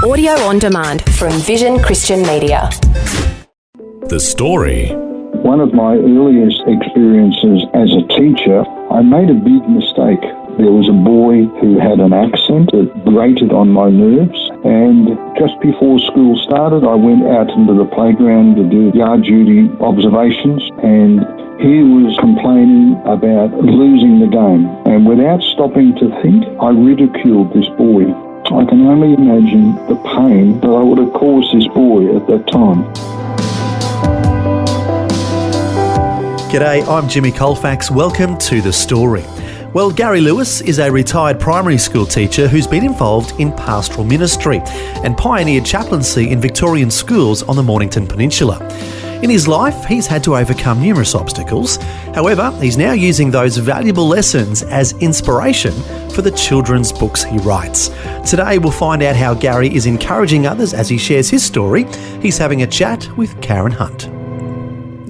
Audio on demand from Vision Christian Media. The story. One of my earliest experiences as a teacher, I made a big mistake. There was a boy who had an accent that grated on my nerves, and just before school started, I went out into the playground to do yard duty observations, and he was complaining about losing the game. And without stopping to think, I ridiculed this boy. I can only imagine the pain that I would have caused this boy at that time. G'day, I'm Jimmy Colefax. Welcome to The Story. Well, Gary Lewis is a retired primary school teacher who's been involved in pastoral ministry and pioneered chaplaincy in Victorian schools on the Mornington Peninsula. In his life, he's had to overcome numerous obstacles. However, he's now using those valuable lessons as inspiration for the children's books he writes. Today, we'll find out how Gary is encouraging others as he shares his story. He's having a chat with Karen Hunt.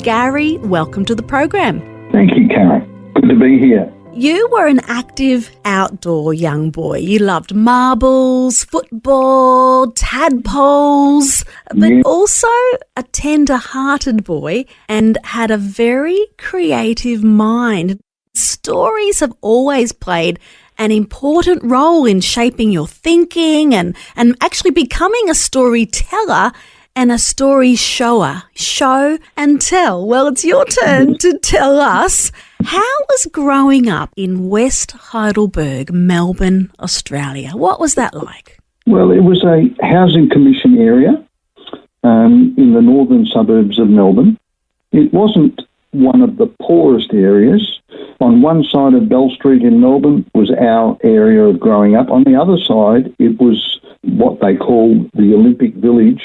Gary, welcome to the program. Thank you, Karen. Good to be here. You were an active outdoor young boy. You loved marbles, football, tadpoles, but also a tender-hearted boy and had a very creative mind. Stories have always played an important role in shaping your thinking and actually becoming a storyteller and a story shower. Show and tell. Well, it's your turn to tell us, how was growing up in West Heidelberg, Melbourne, Australia? What was that like? Well, it was a housing commission area in the northern suburbs of Melbourne. It wasn't one of the poorest areas. On one side of Bell Street in Melbourne was our area of growing up. On the other side, it was what they call the Olympic Village.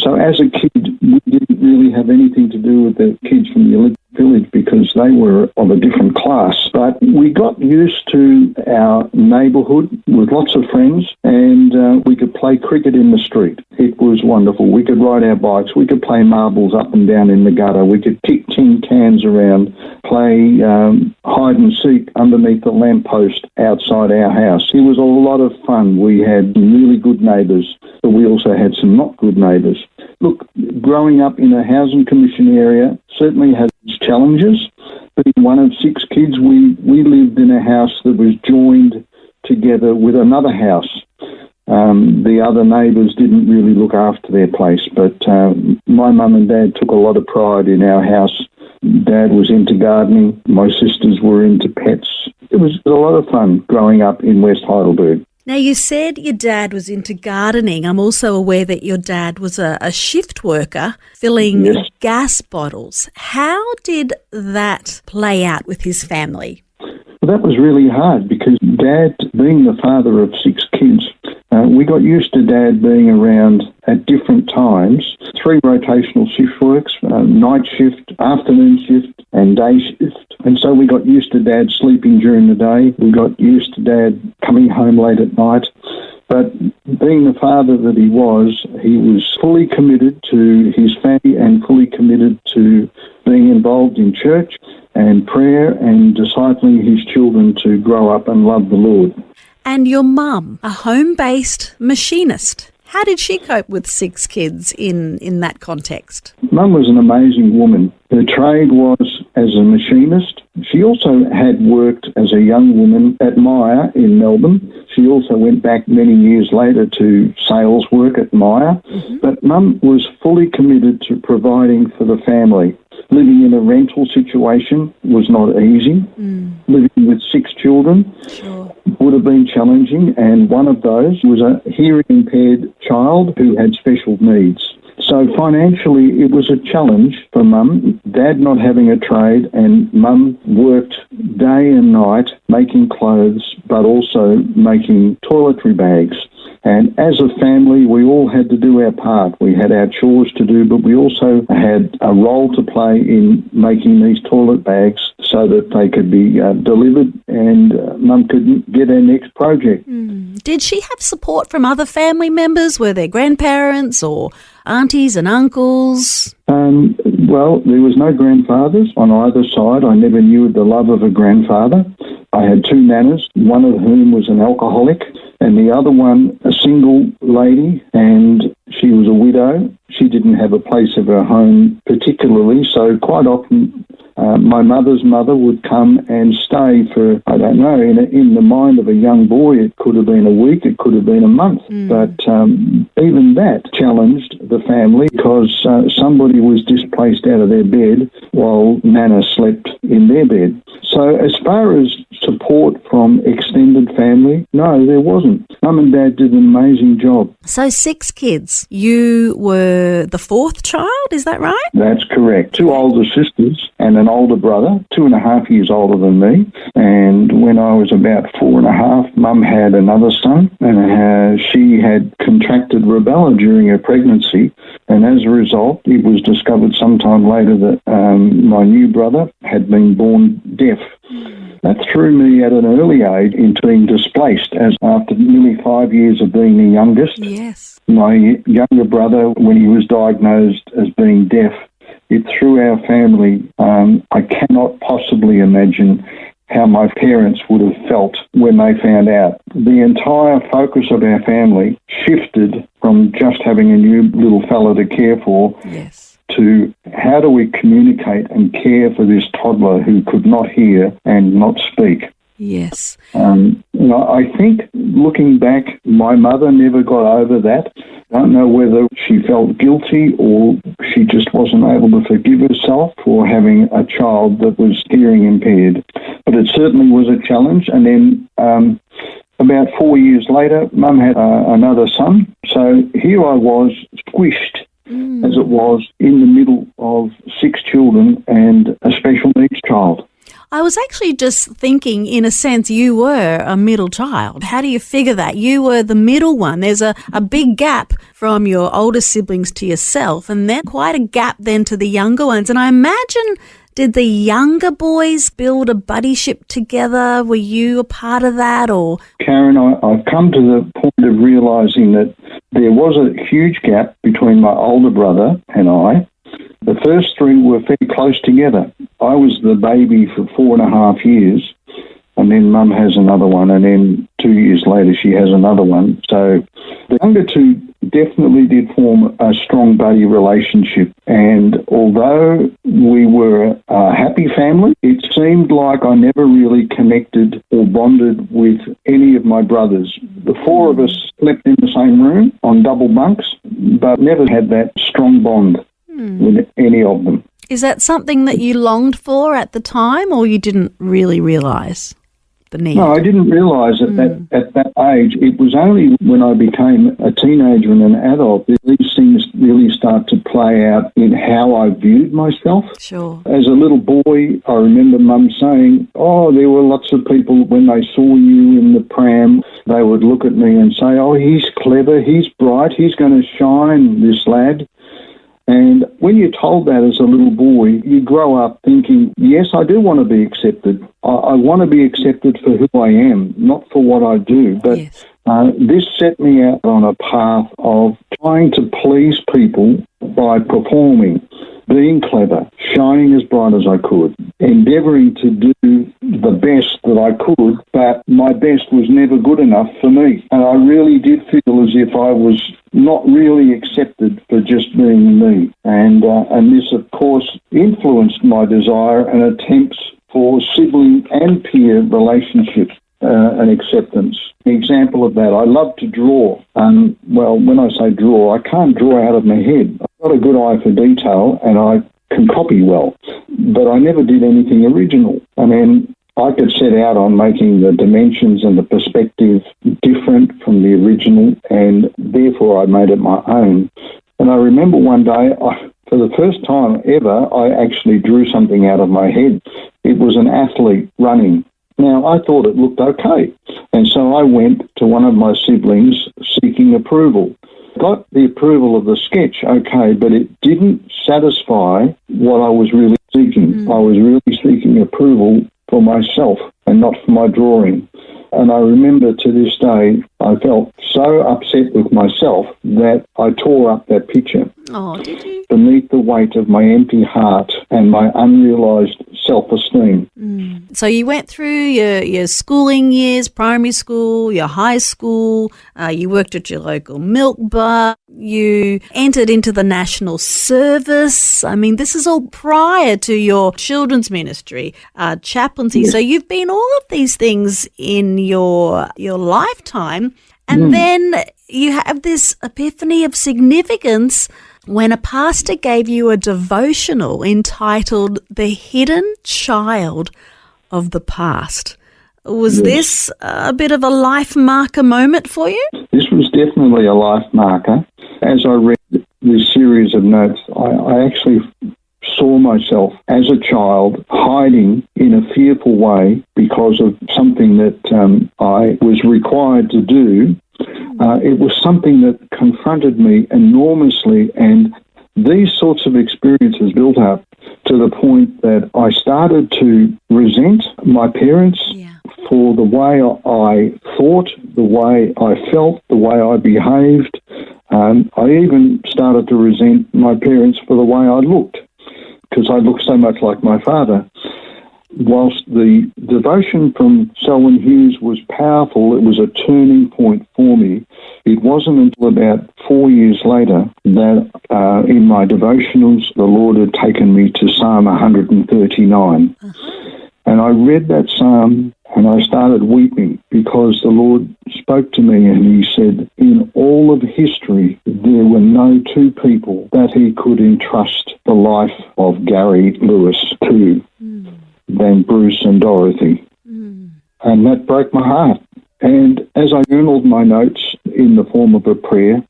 So as a kid, we didn't really have anything to do with the kids from the Olympic Village because they were of a different class. But we got used to our neighbourhood with lots of friends, and we could play cricket in the street. It was wonderful. We could ride our bikes. We could play marbles up and down in the gutter. We could kick tin cans around, play hide and seek underneath the lamppost outside our house. It was a lot of fun. We had really good neighbours, but we also had some not good neighbours. Look, growing up in a housing commission area certainly has its challenges. Being one of 6 kids, we lived in a house that was joined together with another house. The other neighbours didn't really look after their place, but my mum and dad took a lot of pride in our house. Dad was into gardening. My sisters were into pets. It was a lot of fun growing up in West Heidelberg. Now, you said your dad was into gardening. I'm also aware that your dad was a shift worker filling gas bottles. How did that play out with his family? Well, that was really hard because Dad, being the father of 6 kids, we got used to Dad being around at different times. 3 rotational shift works, night shift, afternoon shift and day shift. And so we got used to Dad sleeping during the day. We got used to Dad coming home late at night. But being the father that he was fully committed to his family and fully committed to being involved in church and prayer and discipling his children to grow up and love the Lord. And your mum, a home-based machinist. How did she cope with 6 kids in that context? Mum was an amazing woman. Her trade was as a machinist. She also had worked as a young woman at Myer in Melbourne. She also went back many years later to sales work at Myer. Mm-hmm. But Mum was fully committed to providing for the family. Living in a rental situation was not easy. Living with 6 children would have been challenging, and one of those was a hearing-impaired child who had special needs. So financially, it was a challenge for Mum. Dad not having a trade, and Mum worked day and night making clothes, but also making toiletry bags. And as a family, we all had to do our part. We had our chores to do, but we also had a role to play in making these toilet bags so that they could be delivered and Mum could get her next project. Did she have support from other family members? Were there grandparents or aunties and uncles? Well, there was no grandfathers on either side. I never knew the love of a grandfather. I had 2 nanas, one of whom was an alcoholic, and the other one a single lady, and she was a widow. She didn't have a place of her home particularly, so quite often my mother's mother would come and stay for, I don't know, in the mind of a young boy, it could have been a week, it could have been a month. But even that challenged the family because somebody was displaced out of their bed while Nana slept in their bed. So as far as support from extended family, no, there wasn't. Mum and Dad did an amazing job. So 6 kids. You were the 4th child, is that right? That's correct. 2 older sisters and an older brother, 2.5 years older than me. And when I was about 4.5, Mum had another son, and she had contracted rubella during her pregnancy. And as a result, it was discovered sometime later that my new brother had been born deaf. That threw me at an early age into being displaced, as after nearly 5 years of being the youngest, Yes. my younger brother, when he was diagnosed as being deaf, it threw our family. I cannot possibly imagine how my parents would have felt when they found out. The entire focus of our family shifted from just having a new little fella to care for Yes. to how do we communicate and care for this toddler who could not hear and not speak. Yes. I think looking back, my mother never got over that. I don't know whether she felt guilty or she just wasn't able to forgive herself for having a child that was hearing impaired. But it certainly was a challenge. And then about 4 years later, Mum had another son. So here I was squished as it was in the middle of 6 children and a special needs child. I was actually just thinking, in a sense, you were a middle child. How do you figure that? You were the middle one. There's a big gap from your older siblings to yourself, and then quite a gap then to the younger ones. And I imagine, did the younger boys build a buddyship together? Were you a part of that? Or Karen, I've come to the point of realising that there was a huge gap between my older brother and I. The first 3 were fairly close together. I was the baby for 4.5 years, and then Mum has another one, and then 2 years later she has another one. So the younger 2 definitely did form a strong buddy relationship, and although we were a happy family, it seemed like I never really connected or bonded with any of my brothers. The 4 of us slept in the same room on double bunks, but never had that strong bond with any of them. is that something that you longed for at the time, or you didn't really realise the need? No, I didn't realise at that age. It was only when I became a teenager and an adult that these things really start to play out in how I viewed myself. Sure. As a little boy, I remember Mum saying, there were lots of people when they saw you in the pram, they would look at me and say, he's clever, he's bright, he's going to shine, this lad. And when you're told that as a little boy, you grow up thinking, yes, I do want to be accepted. I want to be accepted for who I am, not for what I do. But Yes. This set me out on a path of trying to please people by performing, being clever, shining as bright as I could, endeavouring to do the best that I could, but my best was never good enough for me. And I really did feel as if I was not really accepted for just being me. And this, of course, influenced my desire and attempts for sibling and peer relationships and acceptance. An example of that, I love to draw. When I say draw, I can't draw out of my head. I've got a good eye for detail and I can copy well, but I never did anything original. And then I could set out on making the dimensions and the perspective different from the original, and therefore I made it my own. And I remember one day, for the first time ever, I actually drew something out of my head. It was an athlete running. Now, I thought it looked okay, and so I went to one of my siblings seeking approval. Got the approval of the sketch, okay, but it didn't satisfy what I was really seeking. I was really seeking approval for myself and not for my drawing. And I remember to this day, I felt so upset with myself that I tore up that picture. Oh, did you? beneath the weight of my empty heart and my unrealised self-esteem. So you went through your schooling years, primary school, your high school, you worked at your local milk bar, you entered into the national service. I mean, this is all prior to your children's ministry, chaplaincy. Yes. So you've been all of these things in your lifetime, and then you have this epiphany of significance when a pastor gave you a devotional entitled The Hidden Child of the Past. Was this a bit of a life marker moment for you? This was definitely a life marker. As I read this series of notes, I actually saw myself as a child hiding in a fearful way because of something that I was required to do. It was something that confronted me enormously, and these sorts of experiences built up to the point that I started to resent my parents for the way I thought, the way I felt, the way I behaved. I even started to resent my parents for the way I looked, because I looked so much like my father. Whilst the devotion from Selwyn Hughes was powerful, it was a turning point for me. It wasn't until about 4 years later that in my devotionals, the Lord had taken me to Psalm 139. And I read that psalm and I started weeping because the Lord spoke to me and he said, in all of history, there were no two people that he could entrust the life of Gary Lewis to than Bruce and Dorothy. And that broke my heart. And as I journaled my notes in the form of a prayer,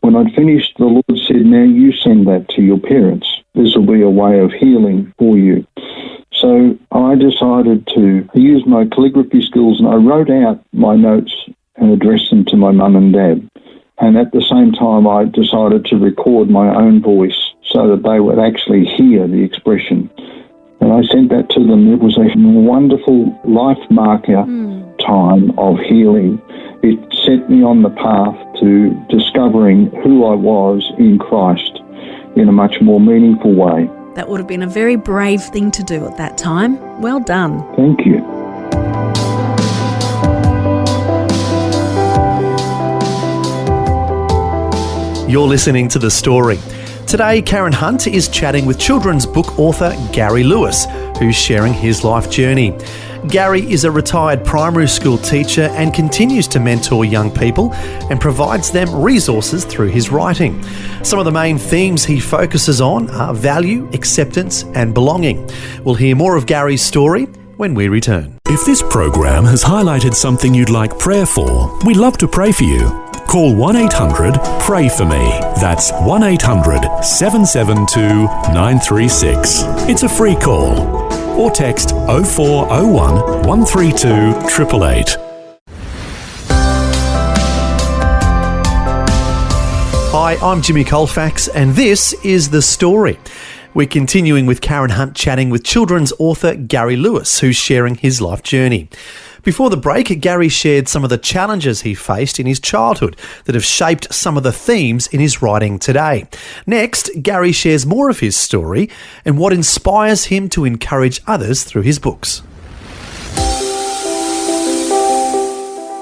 when I'd finished, the Lord said, now you send that to your parents. This will be a way of healing for you. So I decided to use my calligraphy skills and I wrote out my notes and addressed them to my mum and dad. And at the same time, I decided to record my own voice so that they would actually hear the expression. And I sent that to them. It was a wonderful life marker time of healing. It set me on the path to discovering who I was in Christ in a much more meaningful way. That would have been a very brave thing to do at that time. Well done. Thank you. You're listening to The Story. Today, Karen Hunt is chatting with children's book author Gary Lewis, who's sharing his life journey. Gary is a retired primary school teacher and continues to mentor young people and provides them resources through his writing. Some of the main themes he focuses on are value, acceptance and belonging. We'll hear more of Gary's story when we return. If this program has highlighted something you'd like prayer for, we'd love to pray for you. Call 1-800-PRAY-FOR-ME. That's 1-800-772-936. It's a free call. Or text 0401 132 888. Hi, I'm Jimmy Colefax and this is The Story. We're continuing with Karen Hunt chatting with children's author Gary Lewis, who's sharing his life journey. Before the break, Gary shared some of the challenges he faced in his childhood that have shaped some of the themes in his writing today. Next, Gary shares more of his story and what inspires him to encourage others through his books.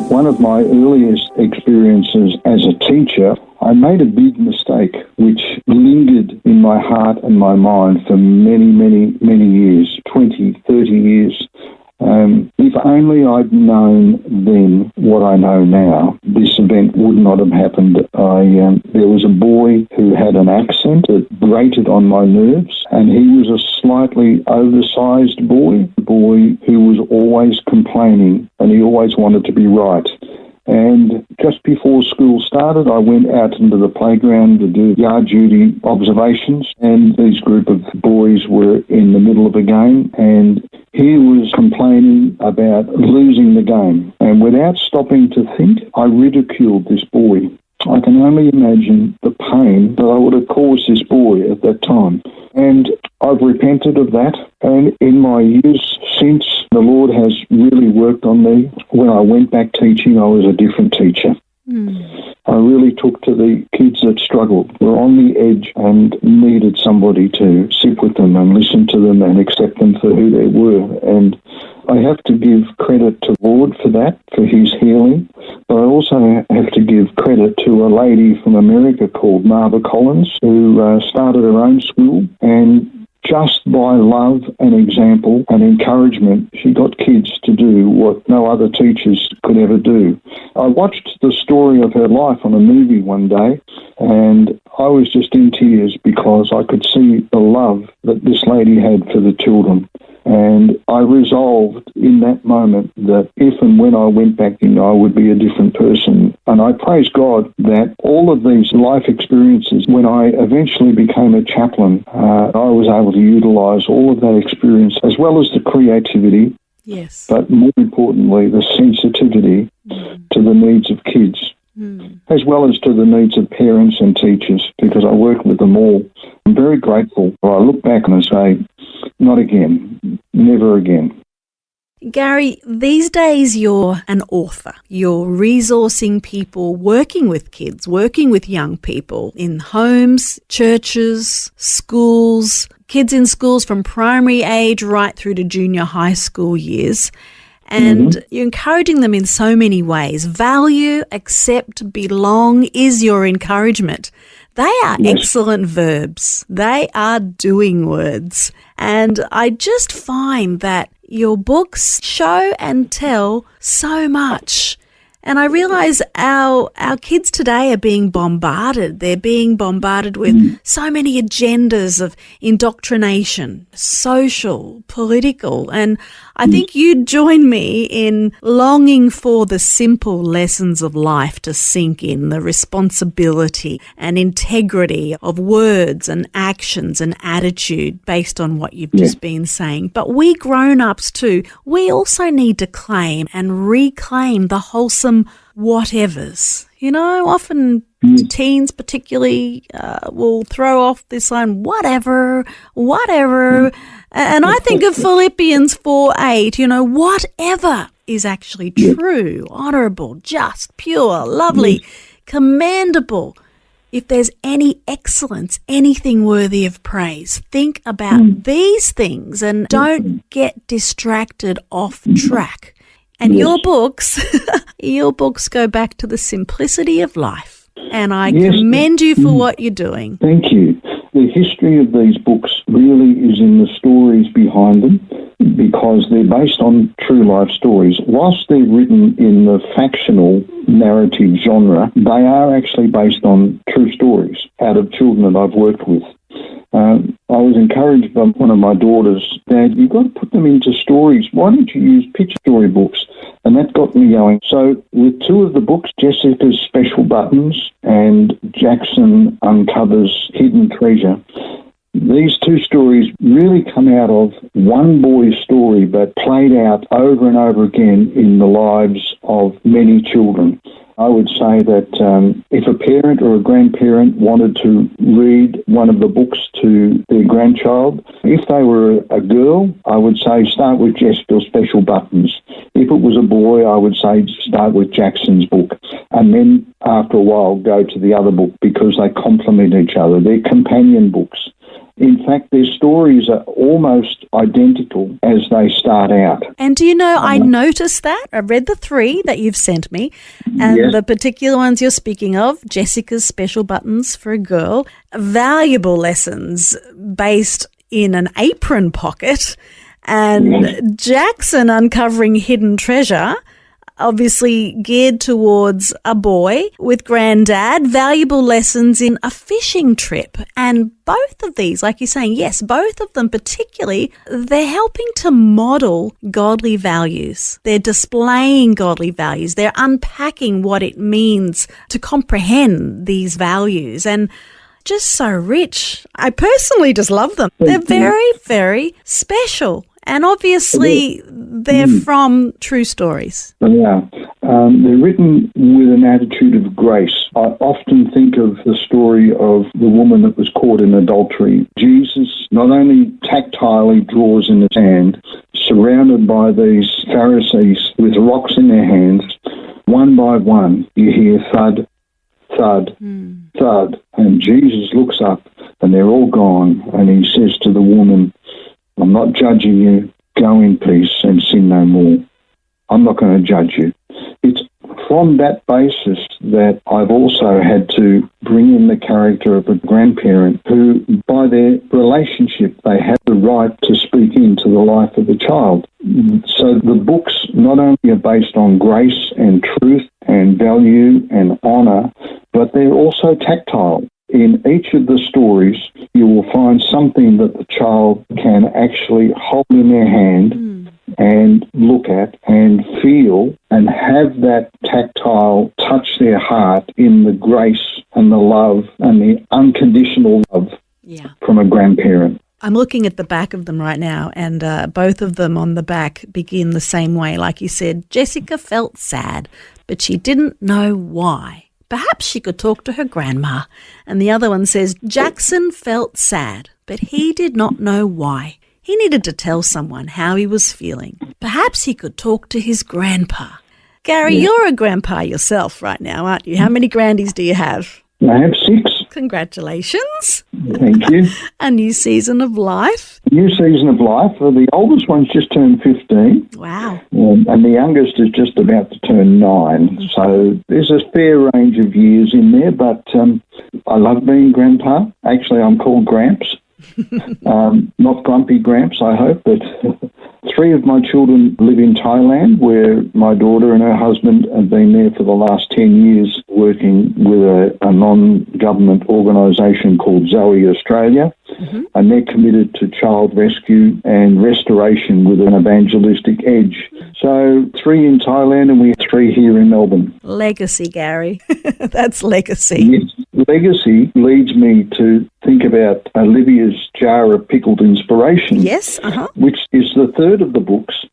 One of my earliest experiences as a teacher, I made a big mistake which lingered in my heart and my mind for many, many, many years, 20, 30 years. If only I'd known then what I know now, this event would not have happened. There was a boy who had an accent that grated on my nerves, and he was a slightly oversized boy, a boy who was always complaining, and he always wanted to be right. And just before school started, I went out into the playground to do yard duty observations, and these group of boys were in the middle of a game, and he was complaining about losing the game. And without stopping to think, I ridiculed this boy. I can only imagine the pain that I would have caused this boy at that time. And I've repented of that. And in my years since, the Lord has really worked on me. When I went back teaching, I was a different teacher. I really took took to the kids that struggled, were on the edge and needed somebody to sit with them and listen to them and accept them for who they were. And I have to give credit to the Lord for that, for his healing. But I also have to give credit to a lady from America called Marva Collins, who started her own school, and just by love and example and encouragement, she got kids to do what no other teachers could ever do. I watched the story of her life on a movie one day, and I was just in tears because I could see the love that this lady had for the children. And I resolved in that moment that if and when I went back in, I would be a different person. And I praise God that all of these life experiences, when I eventually became a chaplain, I was able to utilise all of that experience, as well as the creativity, yes, but more importantly, the sensitivity to the needs of kids, as well as to the needs of parents and teachers, because I work with them all. I'm very grateful. I look back and I say, not again, never again. Gary, these days you're an author. You're resourcing people, working with kids, working with young people in homes, churches, schools, kids in schools from primary age right through to junior high school years. And you're encouraging them in so many ways. Value, accept, belong is your encouragement. They are excellent verbs. They are doing words. And I just find that your books show and tell so much. And I realise our kids today are being bombarded. They're being bombarded with so many agendas of indoctrination, social, political. And I think you'd join me in longing for the simple lessons of life to sink in, the responsibility and integrity of words and actions and attitude based on what you've just been saying. But we grown-ups too, we also need to claim and reclaim the wholesome whatevers. You know, often teens particularly will throw off this line, whatever. And I think of Philippians 4:8, you know, whatever is actually true, honourable, just, pure, lovely, commendable. If there's any excellence, anything worthy of praise, think about these things and don't get distracted off track. And your books go back to the simplicity of life. And I commend you for what you're doing. Thank you. The history of these books really is in the stories behind them, because they're based on true life stories. Whilst they're written in the factional narrative genre, they are actually based on true stories out of children that I've worked with. I was encouraged by one of my daughters, Dad, you've got to put them into stories. Why don't you use picture story books? And that got me going. So with two of the books, Jessica's Special Buttons and Jackson Uncovers Hidden Treasure, these two stories really come out of one boy's story, but played out over and over again in the lives of many children. I would say that if a parent or a grandparent wanted to read one of the books to their grandchild, if they were a girl, I would say start with Jessica's Special Buttons. If it was a boy, I would say start with Jackson's book. And then after a while, go to the other book, because they complement each other. They're companion books. In fact, their stories are almost identical as they start out. And do you know, I noticed that. I read the 3 that you've sent me, and the particular ones you're speaking of, Jessica's Special Buttons for a Girl, valuable lessons based in an apron pocket, and Jackson Uncovering Hidden Treasure, obviously geared towards a boy with granddad, valuable lessons in a fishing trip. And both of these, like you're saying, yes, both of them particularly, they're helping to model godly values. They're displaying godly values. They're unpacking what it means to comprehend these values. And just so rich. I personally just love them. They're very, very special. And obviously, they're from true stories. Yeah. They're written with an attitude of grace. I often think of the story of the woman that was caught in adultery. Jesus not only tactilely draws in the sand, surrounded by these Pharisees with rocks in their hands, one by one, you hear thud, thud, thud. And Jesus looks up and they're all gone. And he says to the woman, I'm not judging you. Go in peace and sin no more. I'm not going to judge you. It's from that basis that I've also had to bring in the character of a grandparent who, by their relationship, they have the right to speak into the life of the child. So the books not only are based on grace and truth and value and honour, but they're also tactile. In each of the stories, you will find something that the child can actually hold in their hand and look at and feel and have that tactile touch their heart in the grace and the love and the unconditional love from a grandparent. I'm looking at the back of them right now, and both of them on the back begin the same way. Like you said, Jessica felt sad, but she didn't know why. Perhaps she could talk to her grandma. And the other one says, Jackson felt sad, but he did not know why. He needed to tell someone how he was feeling. Perhaps he could talk to his grandpa. Gary, you're a grandpa yourself right now, aren't you? How many grandies do you have? I have 6. Congratulations. Thank you. A new season of life. New season of life. The oldest one's just turned 15. Wow. And the youngest is just about to turn 9. So there's a fair range of years in there, but I love being grandpa. Actually, I'm called Gramps. Not Grumpy Gramps, I hope, but 3 of my children live in Thailand, where my daughter and her husband have been there for the last 10 years working with a non-government organisation called Zoe Australia, and they're committed to child rescue and restoration with an evangelistic edge. So 3 in Thailand and we have 3 here in Melbourne. Legacy, Gary. That's legacy. Yes. Legacy leads me to think about Olivia's jar of pickled inspiration, Yes, which is the third of the books.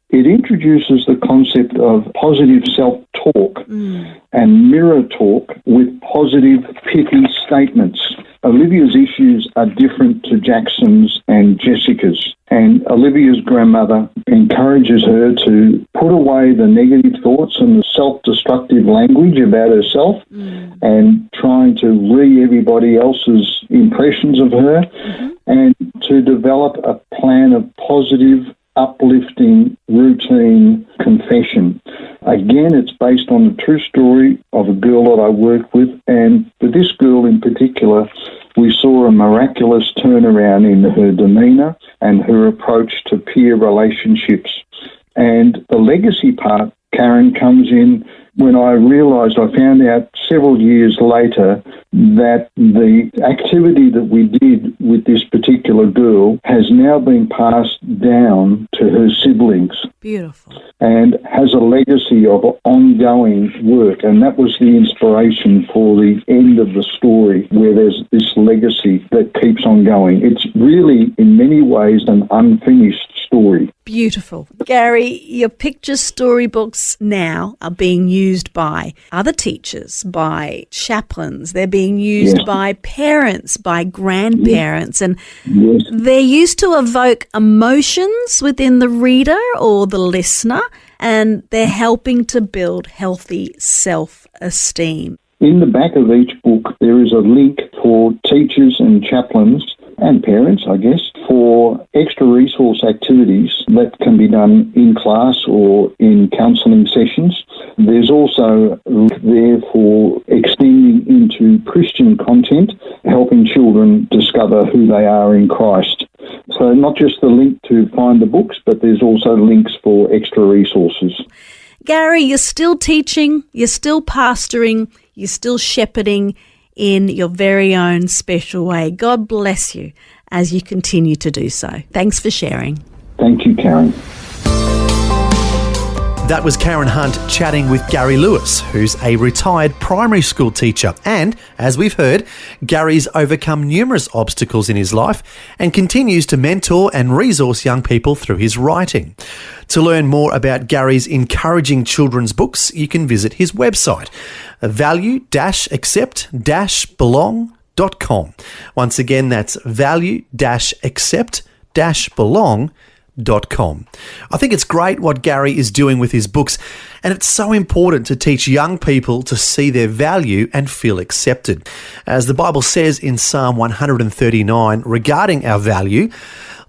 It introduces the concept of positive self-talk and mirror talk with positive, pithy statements. Olivia's issues are different to Jackson's and Jessica's, and Olivia's grandmother encourages her to put away the negative thoughts and the self-destructive language about herself and trying to read everybody else's impressions of her and to develop a plan of positive, uplifting, routine confession. Again, it's based on the true story of a girl that I work with, and for this girl in particular, we saw a miraculous turnaround in her demeanour and her approach to peer relationships. And the legacy part, Karen, comes in when I realised, I found out several years later that the activity that we did with this particular girl has now been passed down to her siblings. Beautiful. And has a legacy of ongoing work. And that was the inspiration for the end of the story, where there's this legacy that keeps on going. It's really, in many ways, an unfinished story. Beautiful. Gary, your picture storybooks now are being used by other teachers, by chaplains. They're being used by parents, by grandparents, and they're used to evoke emotions within the reader or the listener, and they're helping to build healthy self-esteem. In the back of each book, there is a link for teachers and chaplains and parents, I guess, for extra resource activities that can be done in class or in counselling sessions. There's also a link there for extending into Christian content, helping children discover who they are in Christ. So not just the link to find the books, but there's also links for extra resources. Gary, you're still teaching, you're still pastoring, you're still shepherding in your very own special way. God bless you as you continue to do so. Thanks for sharing. Thank you, Karen. That was Karen Hunt chatting with Gary Lewis, who's a retired primary school teacher. And, as we've heard, Gary's overcome numerous obstacles in his life and continues to mentor and resource young people through his writing. To learn more about Gary's encouraging children's books, you can visit his website, value-accept-belong.com. Once again, that's value-accept-belong.com. I think it's great what Gary is doing with his books, And it's so important to teach young people to see their value and feel accepted. As the Bible says in Psalm 139 regarding our value,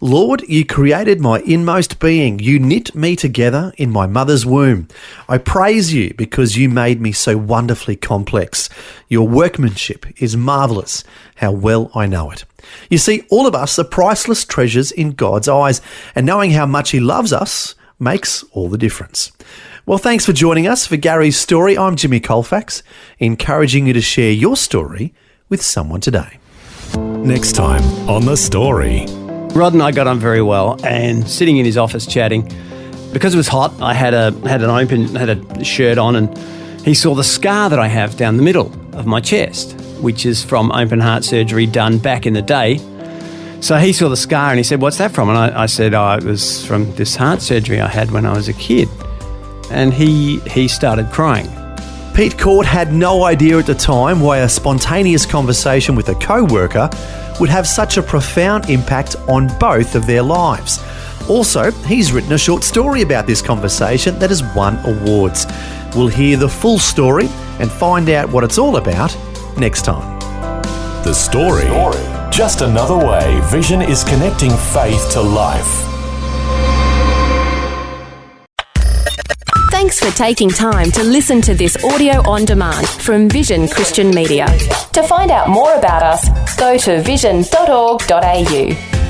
Lord, you created my inmost being. You knit me together in my mother's womb. I praise you because you made me so wonderfully complex. Your workmanship is marvellous. How well I know it. You see, all of us are priceless treasures in God's eyes, and knowing how much he loves us makes all the difference. Well, thanks for joining us for Gary's story. I'm Jimmy Colefax, encouraging you to share your story with someone today. Next time on The Story. Rod and I got on very well, and sitting in his office chatting, because it was hot, I had a shirt on, and he saw the scar that I have down the middle of my chest, which is from open heart surgery done back in the day. So he saw the scar and he said, "What's that from?" And I said, "Oh, it was from this heart surgery I had when I was a kid." And he started crying. Pete Court had no idea at the time why a spontaneous conversation with a co-worker would have such a profound impact on both of their lives. Also, he's written a short story about this conversation that has won awards. We'll hear the full story and find out what it's all about next time. The Story. Just another way Vision is connecting faith to life. Thanks for taking time to listen to this audio on demand from Vision Christian Media. To find out more about us, go to vision.org.au.